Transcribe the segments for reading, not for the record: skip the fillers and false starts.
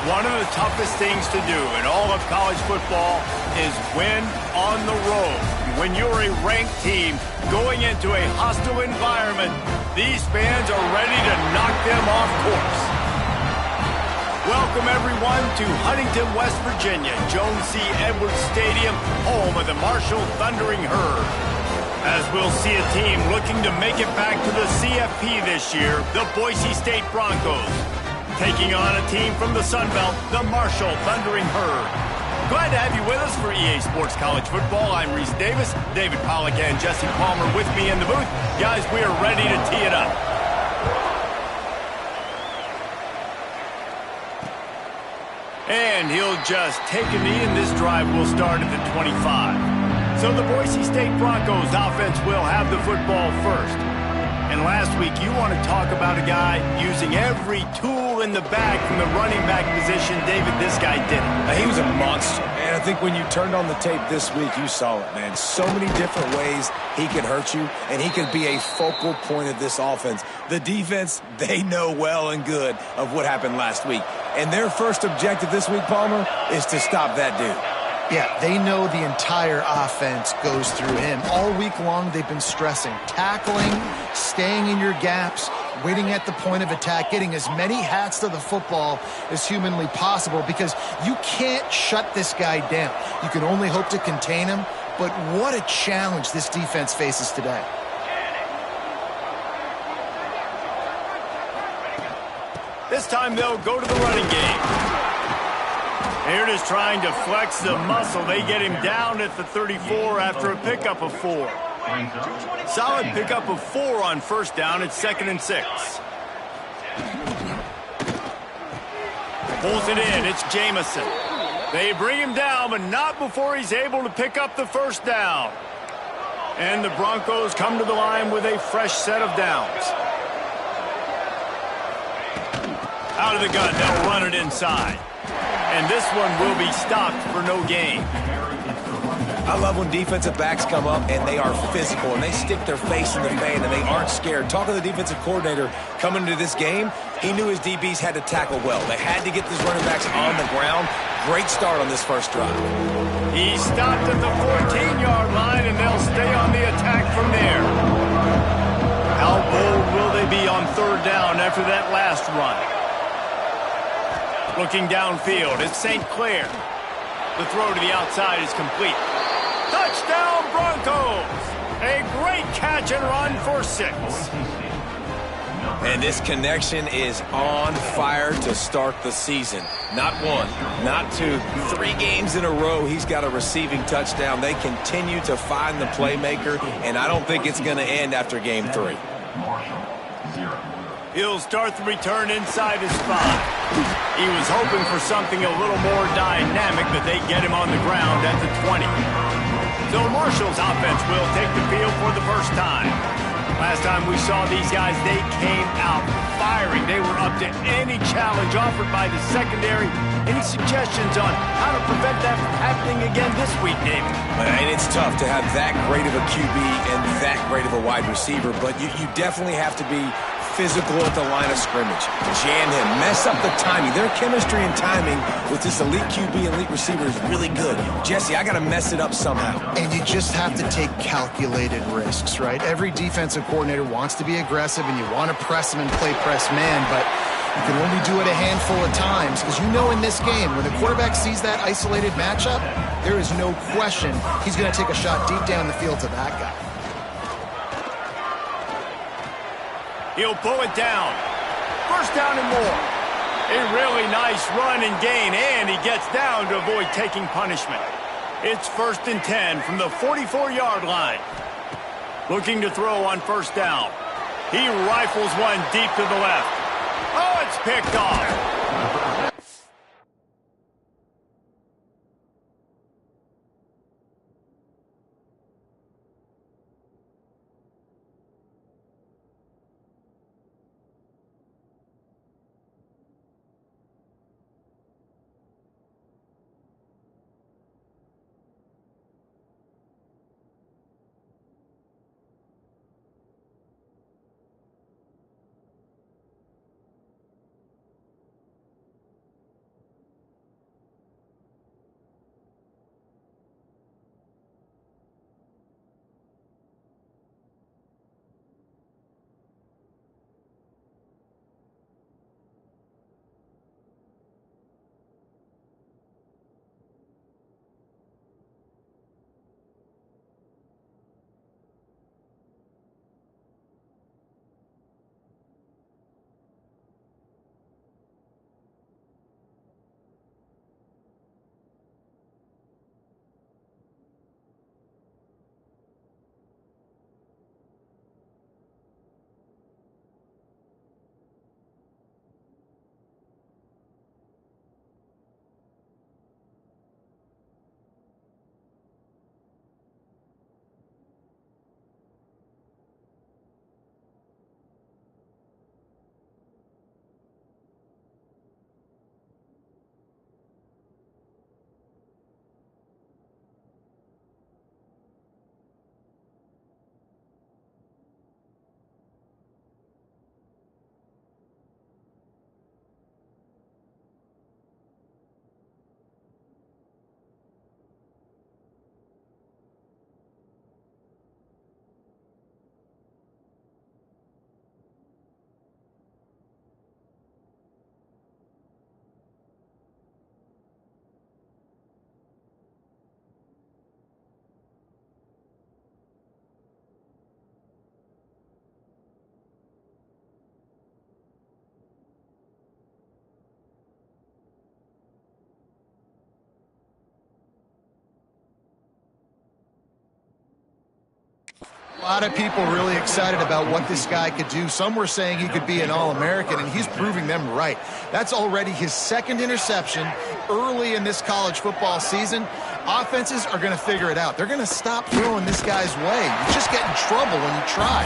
One of the toughest things to do in all of college football is win on the road. When you're a ranked team going into a hostile environment, these fans are ready to knock them off course. Welcome, everyone, to Huntington, West Virginia, Jones C. Edwards Stadium, home of the Marshall Thundering Herd. As we'll see a team looking to make it back to the CFP this year, the Boise State Broncos, taking on a team from the Sun Belt, the Marshall Thundering Herd. Glad to have you with us for EA Sports College Football. I'm Reese Davis, David Pollack and Jesse Palmer with me in the booth. Guys, we are ready to tee it up. And he'll just take a knee, and this drive will start at the 25. So the Boise State Broncos offense will have the football first. And last week, you want to talk about a guy using every tool in the bag from the running back position. David, this guy did it. He was a monster, man. I think when you turned on the tape this week, you saw it, man. So many different ways he could hurt you, and he could be a focal point of this offense. The defense, they know well and good of what happened last week. And their first objective this week, Palmer, is to stop that dude. Yeah, they know the entire offense goes through him. All week long, they've been stressing, tackling, staying in your gaps, waiting at the point of attack, getting as many hats to the football as humanly possible, because you can't shut this guy down. You can only hope to contain him, but what a challenge this defense faces today. This time they'll go to the running game. They're just trying to flex the muscle. They get him down at the 34 after a pickup of 4. Solid pickup of 4 on first down. It's 2nd and 6. Pulls it in. It's Jamison. They bring him down, but not before he's able to pick up the first down. And the Broncos come to the line with a fresh set of downs. Out of the gun. They'll run it inside. And this one will be stopped for no gain. I love when defensive backs come up and they are physical and they stick their face in the fan and they aren't scared. Talking to the defensive coordinator coming into this game, he knew his DBs had to tackle well. They had to get these running backs on the ground. Great start on this first drive. He stopped at the 14-yard line, and they'll stay on the attack from there. How bold will they be on third down after that last run? Looking downfield, it's St. Clair. The throw to the outside is complete. Touchdown, Broncos! A great catch and run for 6. And this connection is on fire to start the season. Not 1, not 2, 3 games in a row he's got a receiving touchdown. They continue to find the playmaker, and I don't think it's going to end after game 3. He'll start the return inside his 5. He was hoping for something a little more dynamic, but they get him on the ground at the 20. So Marshall's offense will take the field for the first time. Last time we saw these guys, they came out firing. They were up to any challenge offered by the secondary. Any suggestions on how to prevent that from happening again this week, David? And it's tough to have that great of a QB and that great of a wide receiver, but you definitely have to be physical at the line of scrimmage. Jam him. Mess up the timing. Their chemistry and timing with this elite QB and elite receiver is really good. Jesse, I got to mess it up somehow. And you just have to take calculated risks, right? Every defensive coordinator wants to be aggressive, and you want to press him and play press man, but you can only do it a handful of times, because you know in this game, when the quarterback sees that isolated matchup, there is no question he's going to take a shot deep down the field to that guy. He'll pull it down. First down and more. A really nice run and gain, and he gets down to avoid taking punishment. It's 1st and 10 from the 44-yard line. Looking to throw on first down. He rifles one deep to the left. Oh, it's picked off. lot of people really excited about what this guy could do. Some were saying he could be an All-American, and he's proving them right. That's already his second interception early in this college football season. Offenses are going to figure it out. They're going to stop throwing this guy's way. You just get in trouble when you try.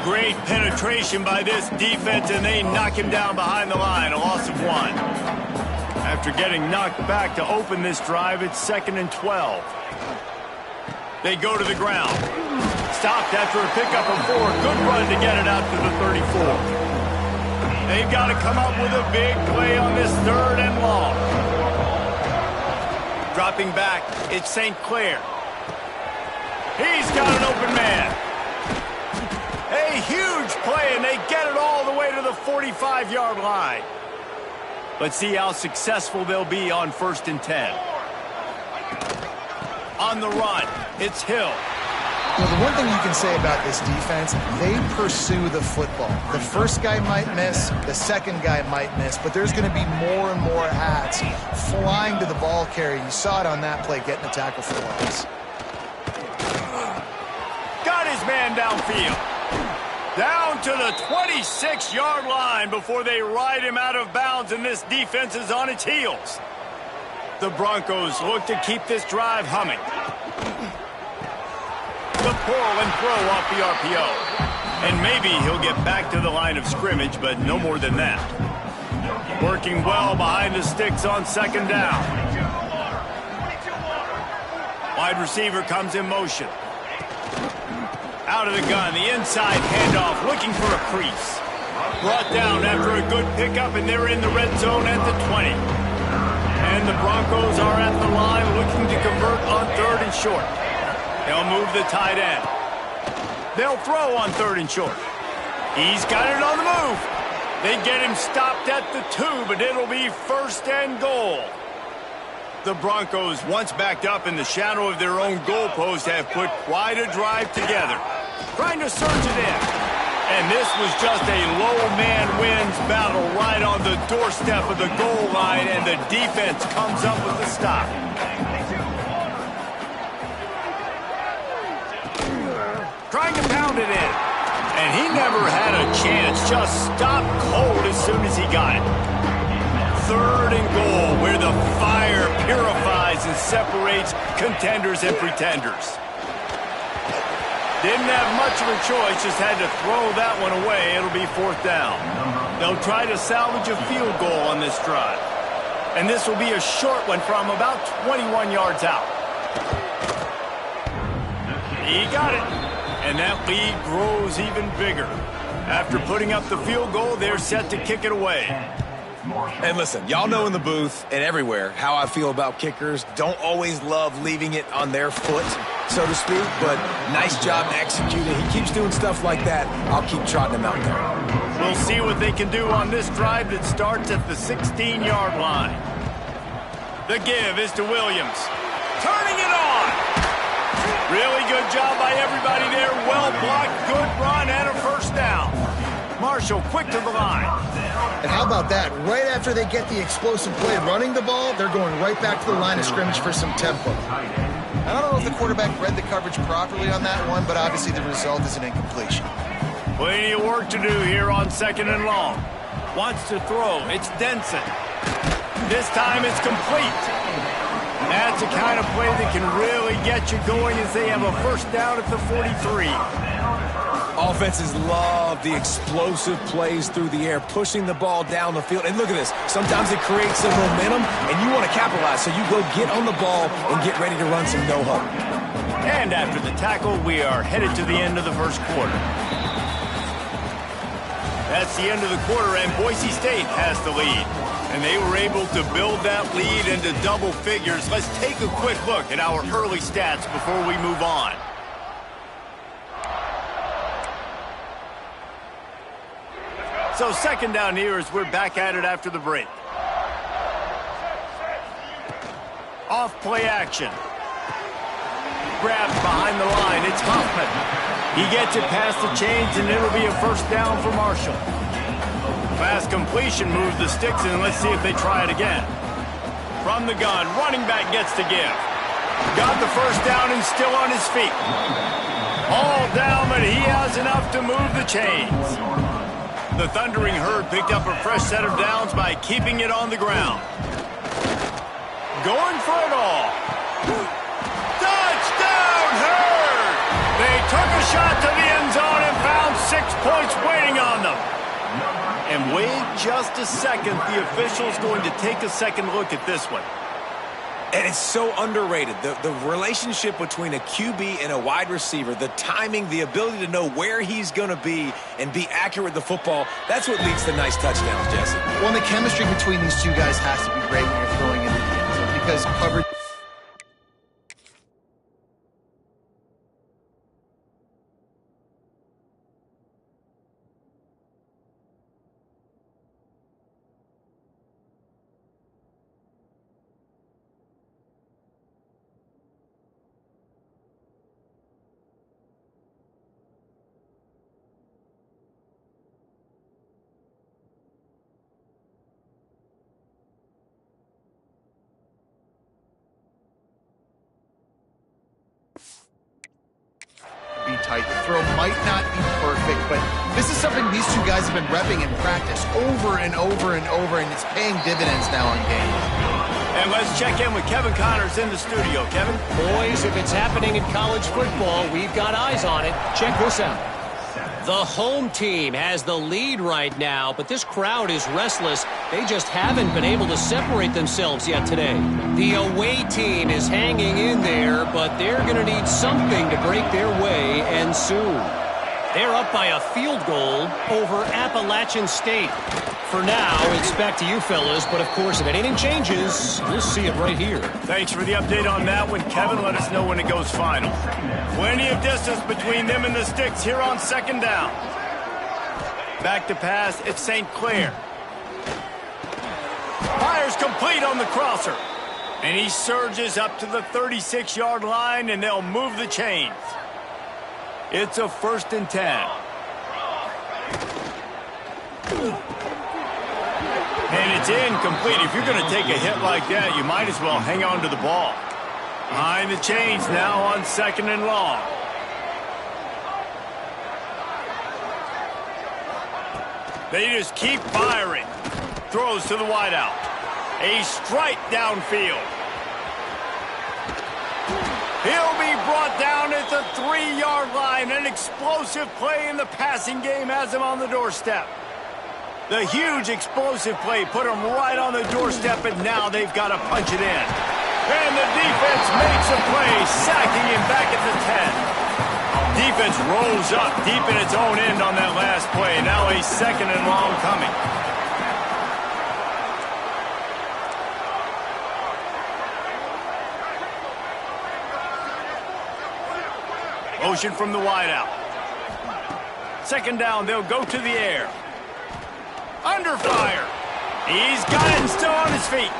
Great penetration by this defense, and they knock him down behind the line, a loss of 1. After getting knocked back to open this drive, it's 2nd and 12. They go to the ground. Stopped after a pickup of 4. Good run to get it out to the 34. They've got to come up with a big play on this 3rd and long. Dropping back, it's St. Clair. He's got an open man. A huge play, and they get it all the way to the 45-yard line. Let's see how successful they'll be on 1st and 10. On the run, it's Hill. Well, the one thing you can say about this defense, they pursue the football. The first guy might miss, the second guy might miss, but there's going to be more and more hats flying to the ball carrier. You saw it on that play, getting a tackle for loss. Got his man downfield. Down to the 26-yard line before they ride him out of bounds, and this defense is on its heels. The Broncos look to keep this drive humming. The pull and throw off the RPO. And maybe he'll get back to the line of scrimmage, but no more than that. Working well behind the sticks on 2nd down. Wide receiver comes in motion. Out of the gun, the inside handoff, looking for a crease. Brought down after a good pickup, and they're in the red zone at the 20. And the Broncos are at the line looking to convert on 3rd and short. They'll move the tight end. They'll throw on 3rd and short. He's got it on the move. They get him stopped at the 2, but it'll be 1st and goal. The Broncos, once backed up in the shadow of their own goalpost, have put quite a drive together. Trying to surge it in. And this was just a low man wins battle right on the doorstep of the goal line, and the defense comes up with the stop. Trying to pound it in. And he never had a chance. Just stopped cold as soon as he got it. 3rd and goal, where the fire purifies and separates contenders and pretenders. Didn't have much of a choice, just had to throw that one away. It'll be 4th down. They'll try to salvage a field goal on this drive. And this will be a short one from about 21 yards out. He got it. And that lead grows even bigger. After putting up the field goal, they're set to kick it away. And listen, y'all know in the booth and everywhere how I feel about kickers. Don't always love leaving it on their foot, so to speak, but nice job executing. He keeps doing stuff like that. I'll keep trotting him out there. We'll see what they can do on this drive that starts at the 16-yard line. The give is to Williams. Turning it on. Really good job by everybody there. Well blocked, good run, and a 1st down. Marshall quick to the line. And how about that? Right after they get the explosive play running the ball, they're going right back to the line of scrimmage for some tempo. I don't know if the quarterback read the coverage properly on that one, but obviously the result is an incompletion. Plenty of work to do here on 2nd and long. Wants to throw. It's Denson. This time it's complete. That's the kind of play that can really get you going as they have a 1st down at the 43. Offenses love the explosive plays through the air, pushing the ball down the field. And look at this. Sometimes it creates some momentum, and you want to capitalize, so you go get on the ball and get ready to run some no-huddle. And after the tackle, we are headed to the end of the 1st quarter. That's the end of the quarter, and Boise State has the lead. And they were able to build that lead into double figures. Let's take a quick look at our early stats before we move on. So 2nd down here as we're back at it after the break. Off play action. Grabs behind the line. It's Hoffman. He gets it past the chains, and it'll be a 1st down for Marshall. Fast completion moves the sticks, and let's see if they try it again. From the gun, running back gets the give. Got the 1st down and still on his feet. All down, but he has enough to move the chains. The Thundering Herd picked up a fresh set of downs by keeping it on the ground. Going for it all. Touchdown, Herd! They took a shot to the end zone and found 6 points waiting on them. And wait just a second. The official's going to take a second look at this one. And it's so underrated. The relationship between a QB and a wide receiver, the timing, the ability to know where he's going to be and be accurate with the football, that's what leads to nice touchdowns, Jesse. Well, the chemistry between these two guys has to be great when you're throwing into the end zone because coverage. Tight. The throw might not be perfect, but this is something these two guys have been repping in practice over and over and over, and it's paying dividends now in games. And let's check in with Kevin Connors in the studio. Kevin? Boys, if it's happening in college football, we've got eyes on it. Check this out. The home team has the lead right now, but this crowd is restless. They just haven't been able to separate themselves yet today. The away team is hanging in there, but they're going to need something to break their way, and soon. They're up by a field goal over Appalachian State. For now, it's back to you fellas, but of course, if anything changes, we'll see it right here. Thanks for the update on that one, Kevin. Let us know when it goes final. Plenty of distance between them and the sticks here on second down. Back to pass, it's St. Clair. Fires complete on the crosser. And he surges up to the 36-yard line, and they'll move the chains. It's a 1st and 10. And it's incomplete. If you're going to take a hit like that, you might as well hang on to the ball. Behind the chains now on 2nd and long. They just keep firing. Throws to the wideout. A strike downfield. He'll be brought down at the 3-yard line. An explosive play in the passing game has him on the doorstep. The huge explosive play put him right on the doorstep, and now they've got to punch it in. And the defense makes a play, sacking him back at the 10. Defense rolls up deep in its own end on that last play. Now a 2nd and long coming. Motion from the wideout. 2nd down, they'll go to the air. Under fire. He's got it and still on his feet.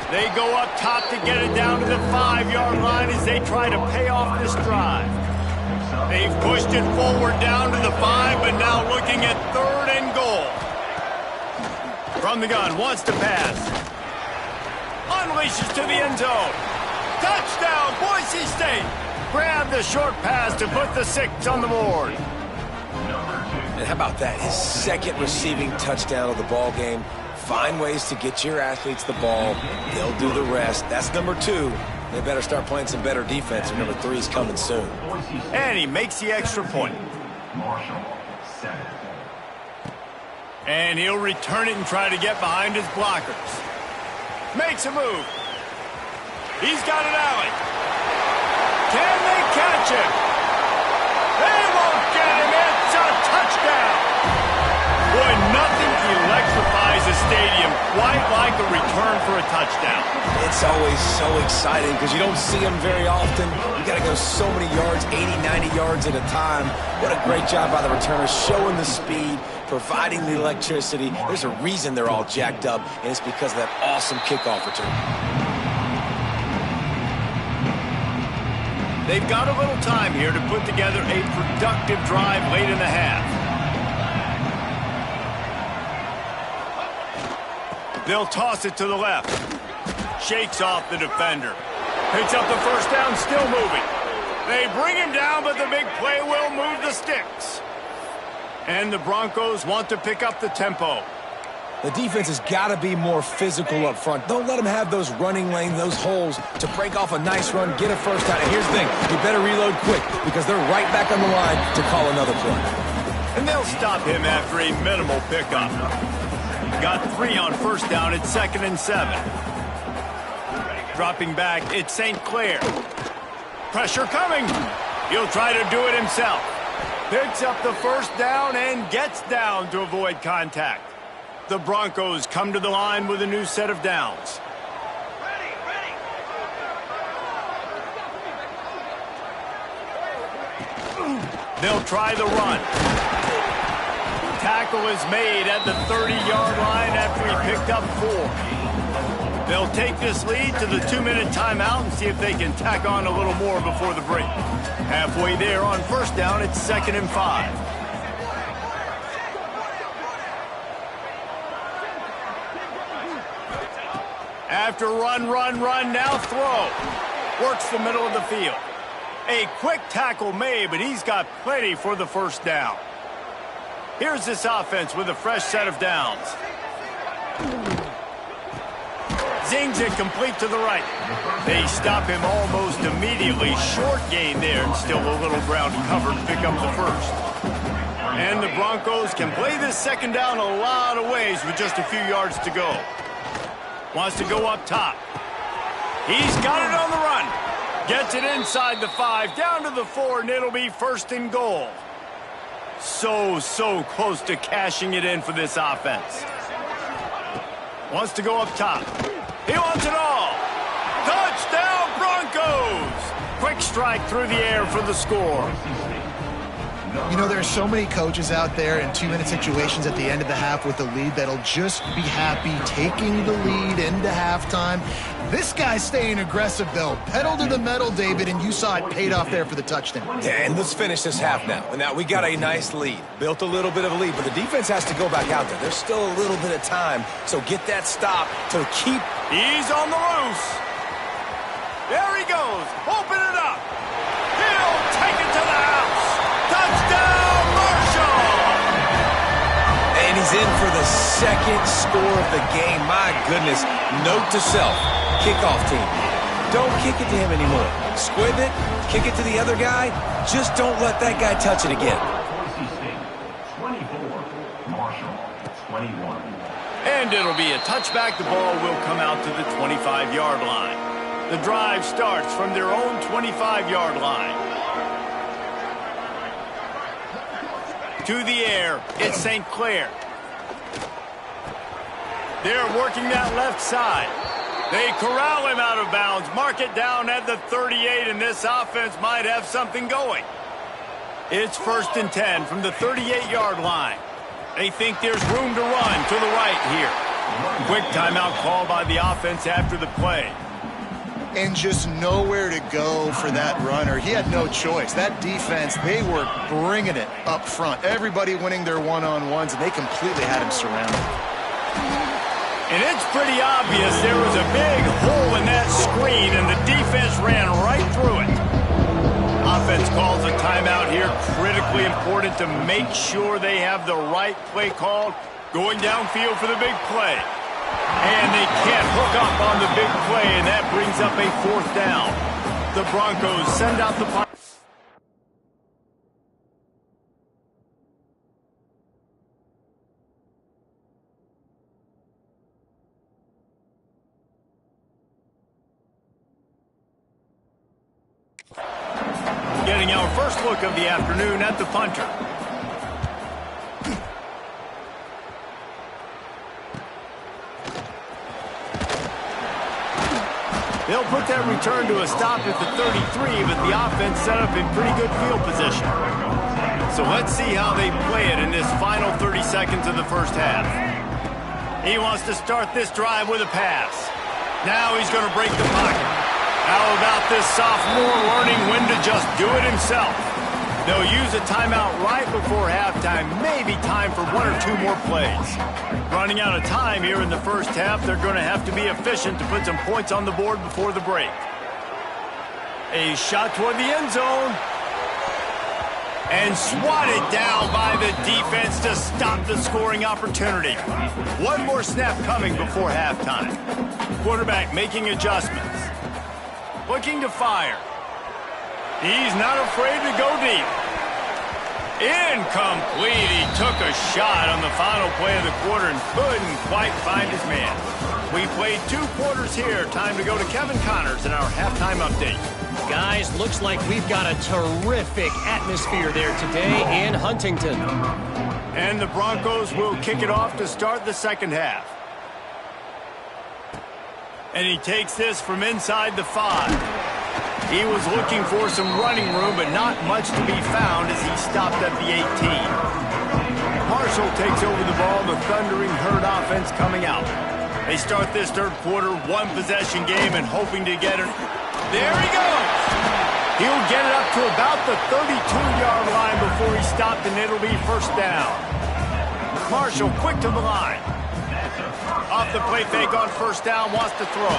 They go up top to get it down to the 5-yard line as they try to pay off this drive. They've pushed it forward down to the 5, but now looking at 3rd and goal. From the gun, wants to pass. Unleashes to the end zone. Touchdown, Boise State. Grab the short pass to put the 6 on the board. And how about that? His 2nd receiving touchdown of the ball game. Find ways to get your athletes the ball. They'll do the rest. That's number 2. They better start playing some better defense. Number 3 is coming soon. And he makes the extra point. And he'll return it and try to get behind his blockers. Makes a move. He's got an alley. Can they catch him? They won't get him. It's a touchdown. Boy, nothing electrifies a stadium quite like a return for a touchdown. It's always so exciting because you don't see them very often. You got to go so many yards, 80, 90 yards at a time. What a great job by the returners, showing the speed, providing the electricity. There's a reason they're all jacked up, and it's because of that awesome kickoff return. They've got a little time here to put together a productive drive late in the half. They'll toss it to the left. Shakes off the defender. Picks up the 1st down, still moving. They bring him down, but the big play will move the sticks. And the Broncos want to pick up the tempo. The defense has got to be more physical up front. Don't let them have those running lanes, those holes to break off a nice run, get a first down. And here's the thing, you better reload quick because they're right back on the line to call another play. And they'll stop him after a minimal pickup. Got 3 on first down at 2nd and 7. Dropping back, it's St. Clair. Pressure coming. He'll try to do it himself. Picks up the first down and gets down to avoid contact. The Broncos come to the line with a new set of downs. They'll try the run. Tackle is made at the 30-yard line after he picked up 4. They'll take this lead to the 2-minute timeout and see if they can tack on a little more before the break. Halfway there on first down, it's 2nd and 5. After run, now throw. Works the middle of the field. A quick tackle made, but he's got plenty for the first down. Here's this offense with a fresh set of downs. Zings it complete to the right. They stop him almost immediately. Short gain there and still a little ground covered to pick up the first. And the Broncos can play this second down a lot of ways with just a few yards to go. Wants to go up top. He's got it on the run. Gets it inside the 5, down to the 4, and it'll be 1st and goal. So close to cashing it in for this offense. Wants to go up top. He wants it all. Touchdown, Broncos! Quick strike through the air for the score. You know, there are so many coaches out there in 2-minute situations at the end of the half with the lead that'll just be happy taking the lead into halftime. This guy's staying aggressive, though. Pedal to the metal, David, and you saw it paid off there for the touchdown. Yeah, and let's finish this half now. Now, we got a nice lead. Built a little bit of a lead, but the defense has to go back out there. There's still a little bit of time, so get that stop to keep. He's on the loose. There he goes. Open it up. He'll take it to the house. Touchdown, Marshall! And he's in for the second score of the game. My goodness. Note to self, kickoff team. Don't kick it to him anymore. Squib it, kick it to the other guy. Just don't let that guy touch it again. 24, Marshall, 21. And it'll be a touchback. The ball will come out to the 25-yard line. The drive starts from their own 25-yard line. To the air, it's St. Clair. They're working that left side. They corral him out of bounds, mark it down at the 38, and this offense might have something going. It's 1st and 10 from the 38-yard line. They think there's room to run to the right here. Quick timeout call by the offense after the play. And just nowhere to go for that runner. He had no choice. That defense, they were bringing it up front. Everybody winning their one-on-ones, and they completely had him surrounded. And it's pretty obvious there was a big hole in that screen, and the defense ran right through it. Offense calls a timeout here. Critically important to make sure they have the right play called. Going downfield for the big play. And they can't hook up on the big play, and that brings up a 4th down. The Broncos send out the punt. Getting our first look of the afternoon at the punter. They'll put that return to a stop at the 33, but the offense set up in pretty good field position. So let's see how they play it in this final 30 seconds of the first half. He wants to start this drive with a pass. Now he's going to break the pocket. How about this sophomore learning when to just do it himself? They'll use a timeout right before halftime. Maybe time for 1 or 2 more plays. Running out of time here in the first half, they're going to have to be efficient to put some points on the board before the break. A shot toward the end zone. And swatted down by the defense to stop the scoring opportunity. One more snap coming before halftime. Quarterback making adjustments. Looking to fire. He's not afraid to go deep. Incomplete. He took a shot on the final play of the quarter and couldn't quite find his man. We played 2 quarters here. Time to go to Kevin Connors in our halftime update. Guys, looks like we've got a terrific atmosphere there today in Huntington. And the Broncos will kick it off to start the second half. And he takes this from inside the 5. He was looking for some running room, but not much to be found as he stopped at the 18. Marshall takes over the ball, the Thundering Herd offense coming out. They start this third quarter, 1-possession game, and hoping to get it. There he goes! He'll get it up to about the 32-yard line before he stopped, and it'll be first down. Marshall quick to the line. Off the play fake on first down, wants to throw.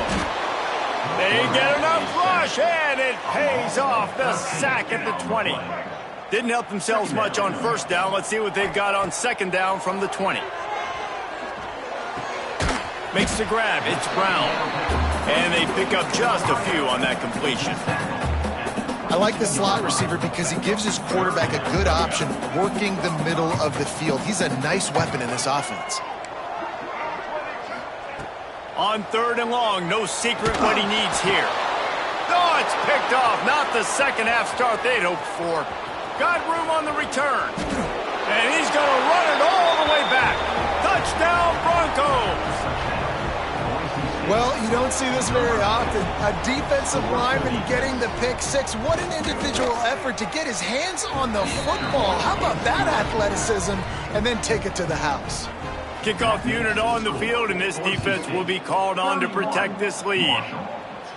They get enough rush, and it pays off. The sack at the 20. Didn't help themselves much on first down. Let's see what they've got on second down from the 20. Makes the grab. It's Brown. And they pick up just a few on that completion. I like the slot receiver because he gives his quarterback a good option working the middle of the field. He's a nice weapon in this offense. On third and long, no secret what he needs here. Oh, it's picked off. Not the second half start they'd hoped for. Got room on the return. And he's going to run it all the way back. Touchdown, Broncos. Well, you don't see this very often. A defensive lineman getting the pick 6. What an individual effort to get his hands on the football. How about that athleticism? And then take it to the house. Kickoff unit on the field, and this defense will be called on to protect this lead.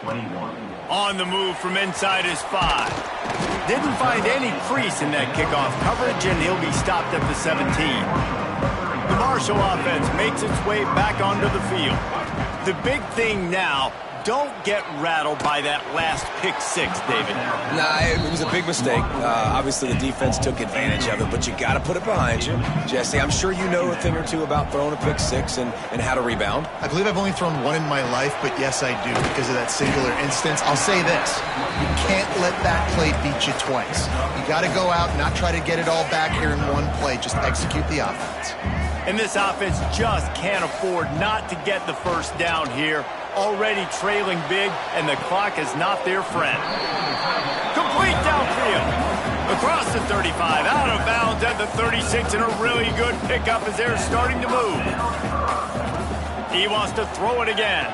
21. On the move from inside his 5. Didn't find any crease in that kickoff coverage, and he'll be stopped at the 17. The Marshall offense makes its way back onto the field. The big thing now, don't get rattled by that last pick 6, David. Nah, it was a big mistake. Obviously, the defense took advantage of it, but you got to put it behind you. Jesse, I'm sure you know a thing or two about throwing a pick 6 and how to rebound. I believe I've only thrown one in my life, but yes, I do because of that singular instance. I'll say this. You can't let that play beat you twice. You got to go out and not try to get it all back here in one play. Just execute the offense. And this offense just can't afford not to get the first down here. Already trailing big, and the clock is not their friend. Complete downfield. Across the 35, out of bounds at the 36, and a really good pickup as they're starting to move. He wants to throw it again.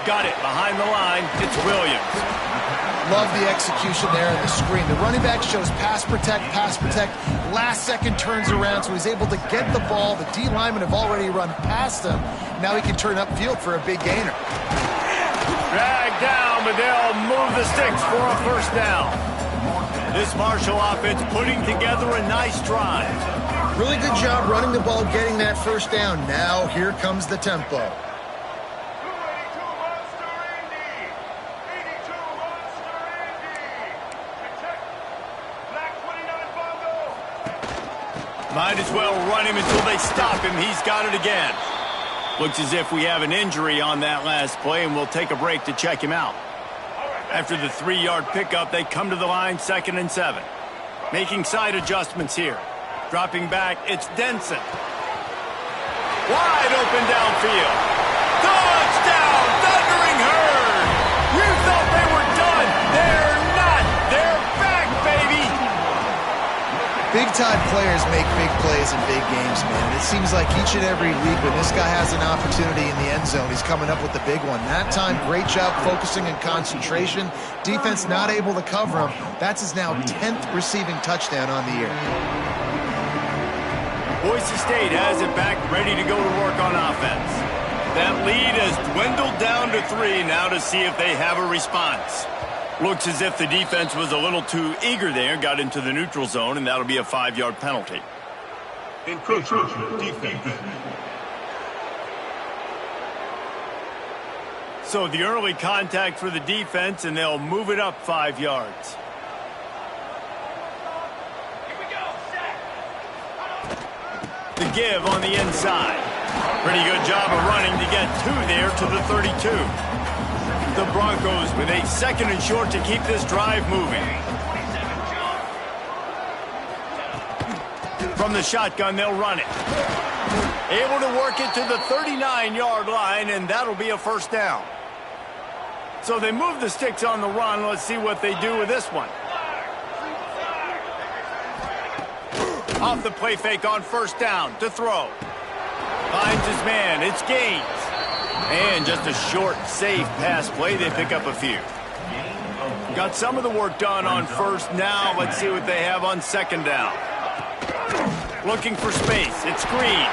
Got it behind the line. It's Williams. Love the execution there in the screen. The running back shows pass protect, pass protect. Last second turns around, so he's able to get the ball. The D linemen have already run past him. Now he can turn upfield for a big gainer. Dragged down, but they'll move the sticks for a first down. This Marshall offense putting together a nice drive. Really good job running the ball, getting that first down. Now here comes the tempo. Might as well run him until they stop him. He's got it again. Looks as if we have an injury on that last play, and we'll take a break to check him out. After the 3-yard pickup, they come to the line, 2nd and 7. Making side adjustments here. Dropping back, it's Denson. Wide open downfield. Touchdown, Thundering Herd! You thought they were done. They're not. They're back, baby! Big-time players make big plays in big games, man. And it seems like each and every week when this guy has an opportunity in the end zone, he's coming up with the big one. That time, great job focusing and concentration. Defense not able to cover him. That's his now 10th receiving touchdown on the year. Boise State has it back, ready to go to work on offense. That lead has dwindled down to 3 now to see if they have a response. Looks as if the defense was a little too eager there, got into the neutral zone, and that'll be a 5-yard penalty. Encroachment defense. So the early contact for the defense, and they'll move it up 5 yards. The give on the inside. Pretty good job of running to get 2 there to the 32. The Broncos with a 2nd and short to keep this drive moving. From the shotgun, they'll run it. Able to work it to the 39-yard line, and that'll be a first down. So they move the sticks on the run. Let's see what they do with this one. Off the play fake on first down to throw. Finds his man. It's Gaines. And just a short, safe pass play. They pick up a few. Got some of the work done on first. Now let's see what they have on second down. Looking for space. It's Green.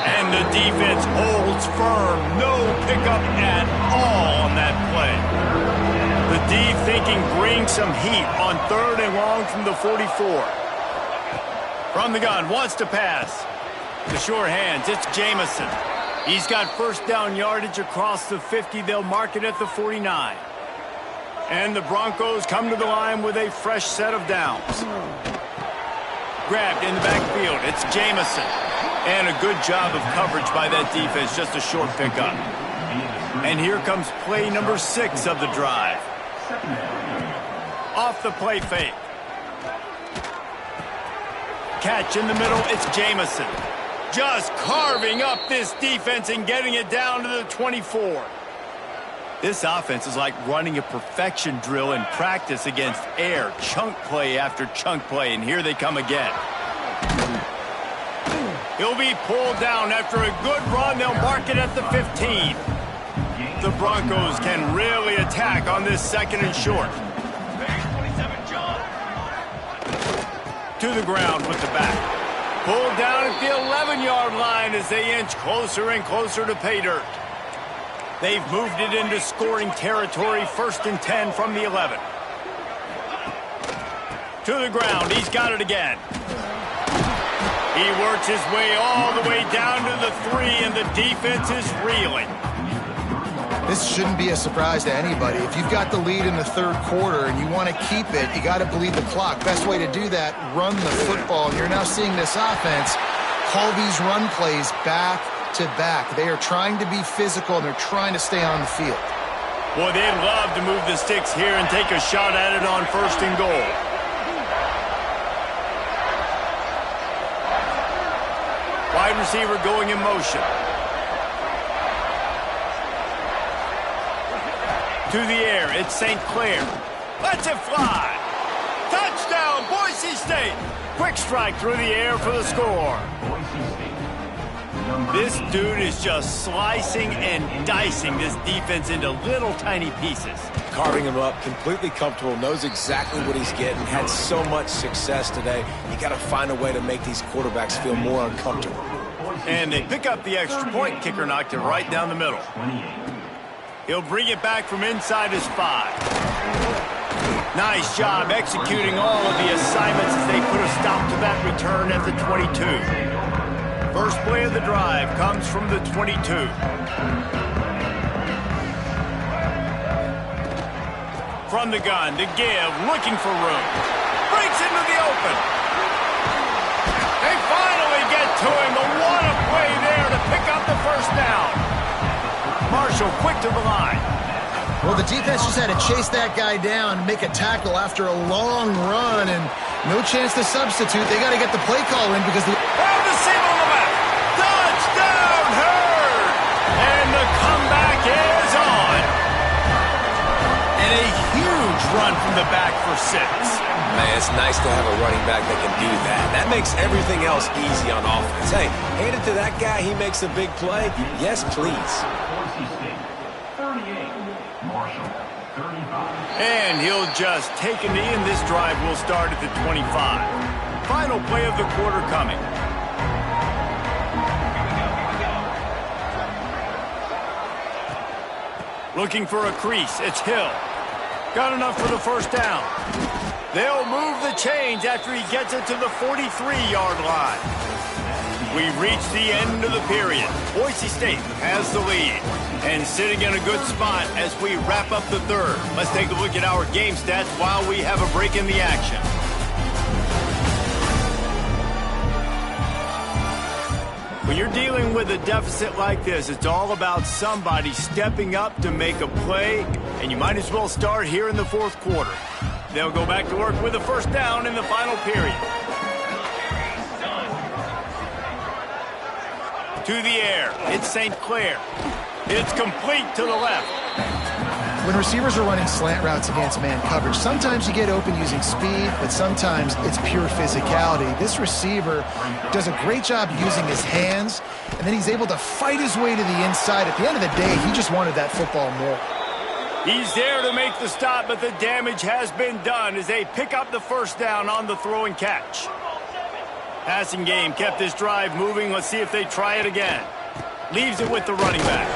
And the defense holds firm. No pickup at all on that play. The D thinking bring some heat on 3rd and long from the 44. From the gun, wants to pass. The sure hands, it's Jamison. He's got first down yardage across the 50. They'll mark it at the 49. And the Broncos come to the line with a fresh set of downs. Grabbed in the backfield, it's Jamison. And a good job of coverage by that defense, just a short pickup. And here comes play number 6 of the drive. Off the play fake. Catch in the middle, it's Jamison. Just carving up this defense and getting it down to the 24. This offense is like running a perfection drill in practice against air. Chunk play after chunk play, and here they come again. He'll be pulled down after a good run. They'll mark it at the 15. The Broncos can really attack on this 2nd and short. To the ground with the back. Pulled down at the 11-yard line as they inch closer and closer to pay dirt. They've moved it into scoring territory, 1st and 10 from the 11. To the ground, he's got it again. He works his way all the way down to the 3, and the defense is reeling. This shouldn't be a surprise to anybody. If you've got the lead in the 3rd quarter and you want to keep it, you got to bleed the clock. Best way to do that, run the football. And you're now seeing this offense call these run plays back to back. They are trying to be physical, and they're trying to stay on the field. Boy, they'd love to move the sticks here and take a shot at it on 1st and goal. Wide receiver going in motion. To the air, it's St. Clair. Lets it fly. Touchdown, Boise State. Quick strike through the air for the score. This dude is just slicing and dicing this defense into little tiny pieces. Carving him up, completely comfortable, knows exactly what he's getting, had so much success today. You got to find a way to make these quarterbacks feel more uncomfortable. And they pick up the extra point. Kicker knocked it right down the middle. He'll bring it back from inside his 5. Nice job executing all of the assignments as they put a stop to that return at the 22. First play of the drive comes from the 22. From the gun, to give, looking for room. Breaks into the open. They finally get to him, but what a play there to pick up the first down. Marshall quick to the line. Well, the defense just had to chase that guy down, make a tackle after a long run, and no chance to substitute. They got to get the play call in because the... Found the seam on the left. Touchdown, Hurd! And the comeback is on. And a huge run from the back for 6. Man, it's nice to have a running back that can do that. That makes everything else easy on offense. Hey, hand it to that guy, he makes a big play. Yes, please. And he'll just take a knee, and this drive will start at the 25. Final play of the quarter coming. Looking for a crease, it's Hill. Got enough for the first down. They'll move the chains after he gets it to the 43-yard line. We've reached the end of the period. Boise State has the lead and sitting in a good spot as we wrap up the third. Let's take a look at our game stats while we have a break in the action. When you're dealing with a deficit like this, it's all about somebody stepping up to make a play, and you might as well start here in the fourth quarter. They'll go back to work with a first down in the final period. To the air, it's St. Clair. It's complete to the left. When receivers are running slant routes against man coverage, sometimes you get open using speed, but sometimes it's pure physicality. This receiver does a great job using his hands, and then he's able to fight his way to the inside. At the end of the day, he just wanted that football more. He's there to make the stop, but the damage has been done as they pick up the first down on the throw and catch. Passing game kept this drive moving. Let's see if they try it again. Leaves it with the running back.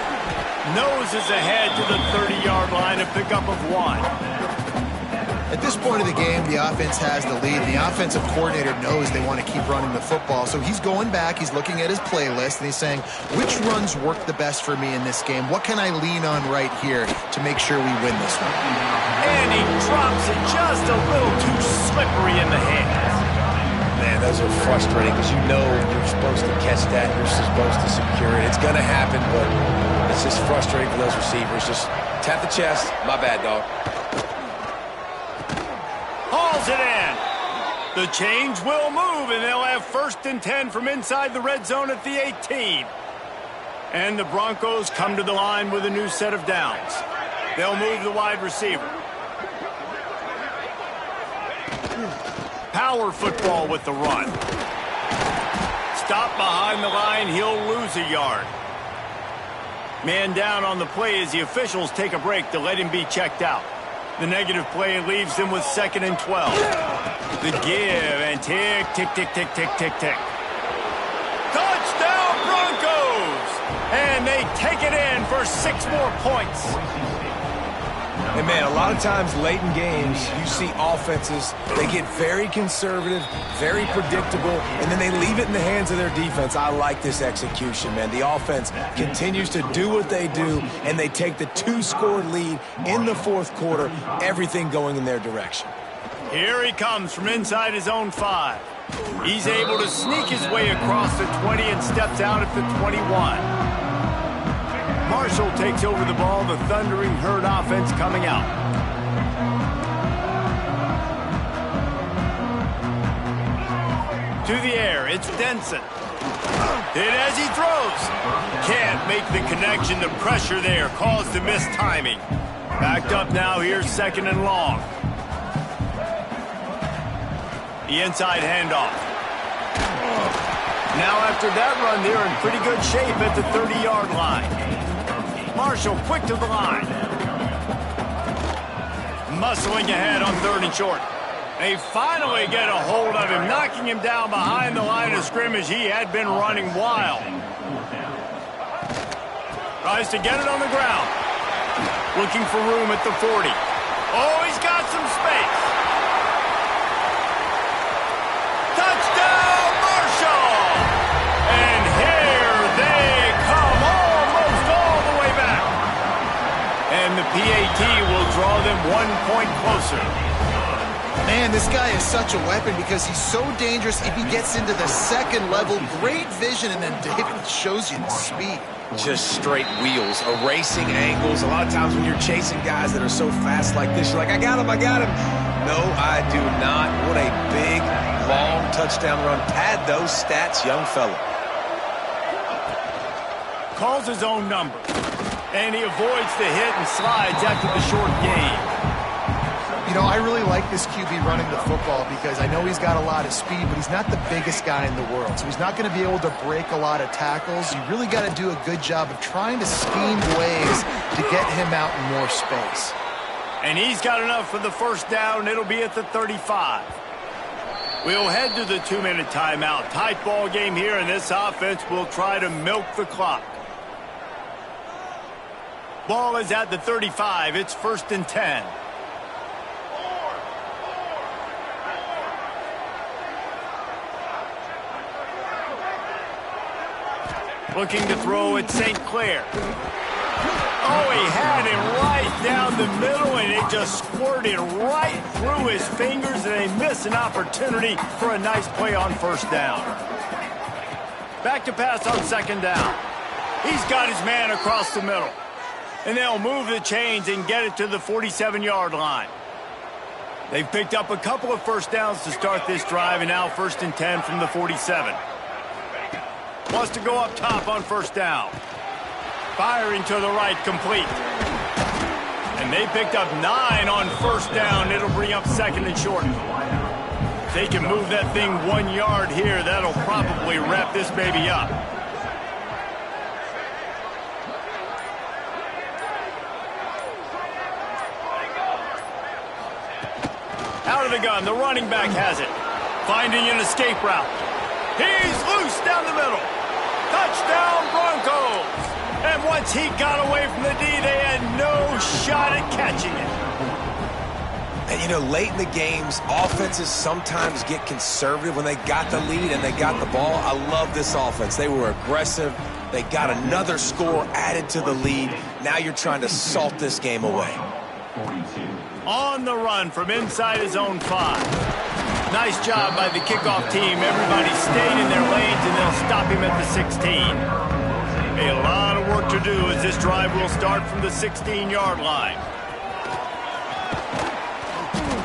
Noses ahead to the 30-yard line, a pickup of 1. At this point of the game, the offense has the lead, and the offensive coordinator knows they want to keep running the football. So he's going back, he's looking at his playlist, and he's saying, which runs work the best for me in this game? What can I lean on right here to make sure we win this one? And he drops it just a little too slippery in the hands. Man, those are frustrating because you know you're supposed to catch that, you're supposed to secure it. It's going to happen, but it's just frustrating for those receivers. Just tap the chest. My bad, dog. Hauls it in. The change will move, and they'll have 1st and 10 from inside the red zone at the 18. And the Broncos come to the line with a new set of downs. They'll move the wide receiver. Power football with the run. Stop behind the line, he'll lose a yard. Man down on the play as the officials take a break to let him be checked out. The negative play leaves them with 2nd and 12. The give and tick, tick, tick, tick, tick, tick, tick. Touchdown Broncos! And they take it in for 6 more points. And, man, a lot of times late in games, you see offenses, they get very conservative, very predictable, and then they leave it in the hands of their defense. I like this execution, man. The offense continues to do what they do, and they take the 2-score lead in the fourth quarter, everything going in their direction. Here he comes from inside his own 5. He's able to sneak his way across the 20 and steps out at the 21. Marshall takes over the ball, the Thundering Herd offense coming out. To the air, it's Denson. Hit as he throws. Can't make the connection. The pressure there caused the missed timing. Backed up now, here's 2nd and long. The inside handoff. Now after that run, they're in pretty good shape at the 30-yard line. Marshall quick to the line. Muscling ahead on 3rd and short. They finally get a hold of him, knocking him down behind the line of scrimmage. He had been running wild. Tries to get it on the ground. Looking for room at the 40. Oh, he's got some space. Touchdown, Marshall! And here they come, almost all the way back. And the PAT will draw them 1 point closer. Man, this guy is such a weapon because he's so dangerous if he gets into the 2nd level. Great vision, and then David shows you the speed. Just straight wheels, erasing angles. A lot of times when you're chasing guys that are so fast like this, you're like, I got him, I got him. No, I do not. What a big, long touchdown run. Pad those stats, young fella. Calls his own number, and he avoids the hit and slides after the short gain. You know, I really like this QB running the football because I know he's got a lot of speed, but he's not the biggest guy in the world. So he's not going to be able to break a lot of tackles. You really got to do a good job of trying to scheme ways to get him out in more space. And he's got enough for the first down. It'll be at the 35. We'll head to the 2-minute timeout. Tight ball game here, and this offense will try to milk the clock. Ball is at the 35. It's 1st and 10. Looking to throw at St. Clair. Oh, he had it right down the middle, and it just squirted right through his fingers, and they missed an opportunity for a nice play on first down. Back to pass on second down. He's got his man across the middle. And they'll move the chains and get it to the 47-yard line. They've picked up a couple of first downs to start this drive, and now 1st and 10 from the 47. Wants to go up top on first down. Firing to the right, complete. And they picked up 9 on first down. It'll bring up 2nd and short. If they can move that thing 1 yard here, that'll probably wrap this baby up. Out of the gun, the running back has it. Finding an escape route. He's loose down the middle. Touchdown, Broncos. And once he got away from the D, they had no shot at catching it. And, you know, late in the games, offenses sometimes get conservative when they got the lead and they got the ball. I love this offense. They were aggressive. They got another score added to the lead. Now you're trying to salt this game away. 42. On the run from inside his own 5. Nice job by the kickoff team. Everybody stayed in their lanes, and they'll stop him at the 16. A lot of work to do as this drive will start from the 16-yard line.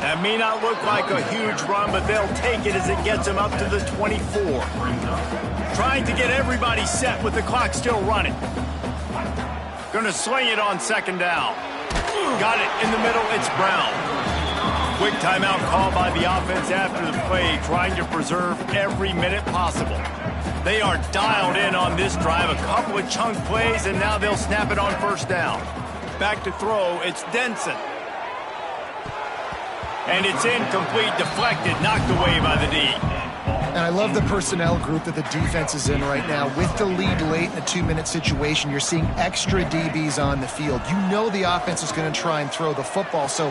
That may not look like a huge run, but they'll take it as it gets them up to the 24. Trying to get everybody set with the clock still running. Going to sling it on second down. Got it in the middle. It's Brown. Quick timeout call by the offense after the play, trying to preserve every minute possible. They are dialed in on this drive. A couple of chunk plays, and now they'll snap it on first down. Back to throw. It's Denson. And it's incomplete, deflected, knocked away by the D. And I love the personnel group that the defense is in right now. With the lead late in a 2-minute situation, you're seeing extra DBs on the field. You know the offense is going to try and throw the football. So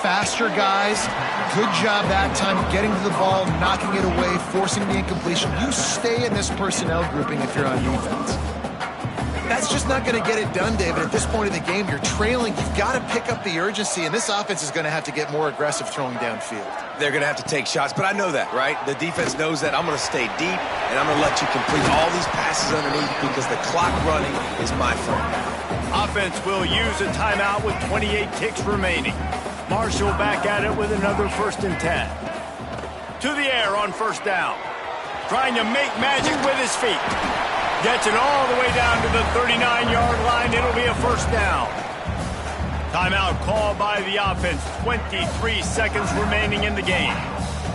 faster guys, good job that time getting to the ball, knocking it away, forcing the incompletion. You stay in this personnel grouping if you're on defense. That's just not going to get it done, David. At this point of the game, you're trailing. You've got to pick up the urgency, and this offense is going to have to get more aggressive throwing downfield. They're going to have to take shots, but I know that, right? The defense knows that. I'm going to stay deep, and I'm going to let you complete all these passes underneath because the clock running is my friend. Offense will use a timeout with 28 ticks remaining. Marshall back at it with another 1st and 10. To the air on first down. Trying to make magic with his feet. Gets it all the way down to the 39-yard line. It'll be a first down. Timeout called by the offense. 23 seconds remaining in the game.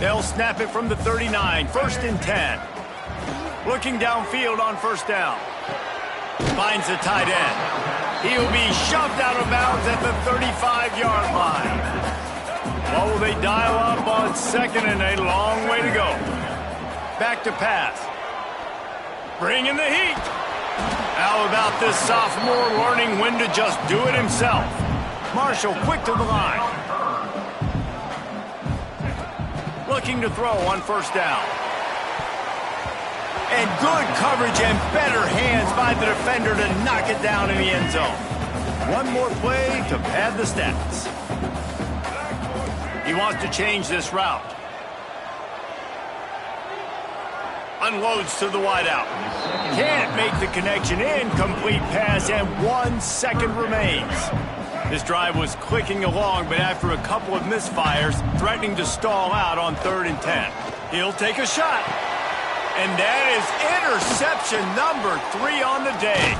They'll snap it from the 39. 1st and 10. Looking downfield on first down. Finds the tight end. He'll be shoved out of bounds at the 35-yard line. What will they dial up on second, and a long way to go. Back to pass. Bringing the heat. How about this sophomore learning when to just do it himself? Marshall quick to the line. Looking to throw on first down. And good coverage and better hands by the defender to knock it down in the end zone. One more play to pad the stats. He wants to change this route. Unloads to the wideout. Can't make the connection. Incomplete pass, and 1 second remains. This drive was clicking along, but after a couple of misfires, threatening to stall out on 3rd and 10. He'll take a shot. And that is interception number 3 on the day.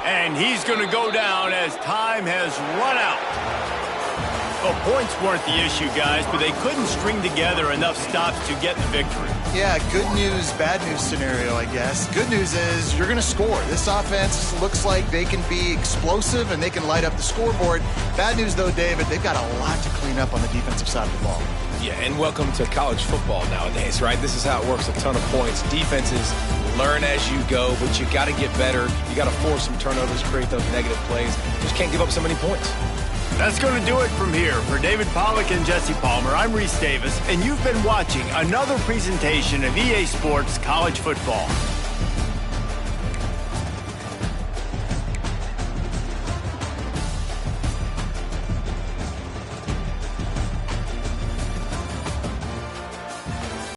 And he's going to go down as time has run out. Well, points weren't the issue, guys, but they couldn't string together enough stops to get the victory. Yeah, good news, bad news scenario, I guess. Good news is you're going to score. This offense looks like they can be explosive and they can light up the scoreboard. Bad news, though, David, they've got a lot to clean up on the defensive side of the ball. Yeah, and welcome to college football nowadays, right? This is how it works, a ton of points. Defenses learn as you go, but you got to get better. You got to force some turnovers, create those negative plays. Just can't give up so many points. That's going to do it from here. For David Pollack and Jesse Palmer, I'm Reese Davis, and you've been watching another presentation of EA Sports College Football.